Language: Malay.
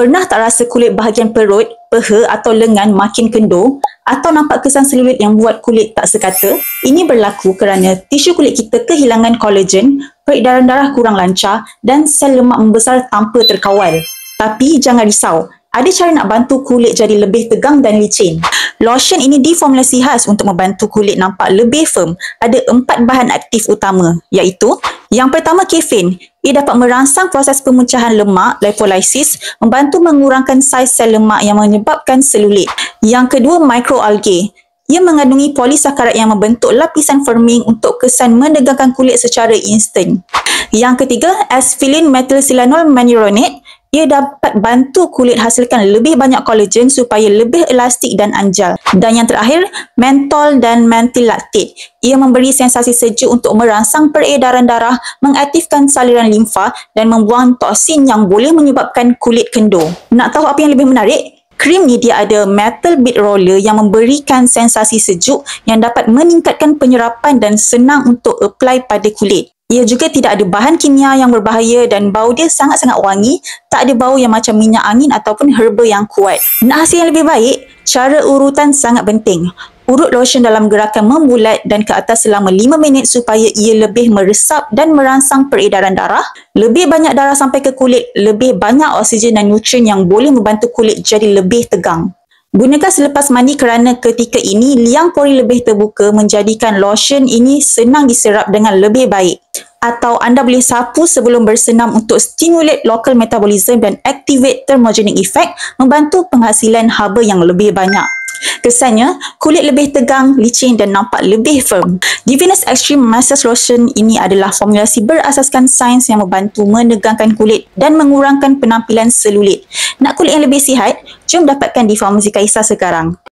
Pernah tak rasa kulit bahagian perut, peha atau lengan makin kendur atau nampak kesan selulit yang buat kulit tak sekata? Ini berlaku kerana tisu kulit kita kehilangan kolagen, peredaran darah kurang lancar dan sel lemak membesar tanpa terkawal. Tapi jangan risau, ada cara nak bantu kulit jadi lebih tegang dan licin. Lotion ini diformulasi khas untuk membantu kulit nampak lebih firm. Ada 4 bahan aktif utama, iaitu yang pertama, kafein. Ia dapat merangsang proses pemecahan lemak, lipolysis, membantu mengurangkan saiz sel lemak yang menyebabkan selulit. Yang kedua, mikroalgae. Ia mengandungi polisakarat yang membentuk lapisan firming untuk kesan menegangkan kulit secara instan. Yang ketiga, asfilin methylsilanol manuronate. Ia dapat bantu kulit hasilkan lebih banyak kolagen supaya lebih elastik dan anjal. Dan yang terakhir, menthol dan methyl lactate. Ia memberi sensasi sejuk untuk merangsang peredaran darah, mengaktifkan saliran limfa dan membuang toksin yang boleh menyebabkan kulit kendur. Nak tahu apa yang lebih menarik? Krim ni dia ada metal bead roller yang memberikan sensasi sejuk yang dapat meningkatkan penyerapan dan senang untuk apply pada kulit. Ia juga tidak ada bahan kimia yang berbahaya dan bau dia sangat-sangat wangi, tak ada bau yang macam minyak angin ataupun herba yang kuat. Nak hasil yang lebih baik, cara urutan sangat penting. Urut lotion dalam gerakan membulat dan ke atas selama 5 minit supaya ia lebih meresap dan merangsang peredaran darah. Lebih banyak darah sampai ke kulit, lebih banyak oksigen dan nutrien yang boleh membantu kulit jadi lebih tegang. Gunakan selepas mandi kerana ketika ini liang pori lebih terbuka menjadikan lotion ini senang diserap dengan lebih baik. Atau anda boleh sapu sebelum bersenam untuk stimulate local metabolism dan activate thermogenic effect, membantu penghasilan haba yang lebih banyak. Kesannya, kulit lebih tegang, licin dan nampak lebih firm. Divinus Extreme Massage Lotion ini adalah formulasi berasaskan sains yang membantu menegangkan kulit dan mengurangkan penampilan selulit. Nak kulit yang lebih sihat? Jom dapatkan di Farmasi Kaisar sekarang.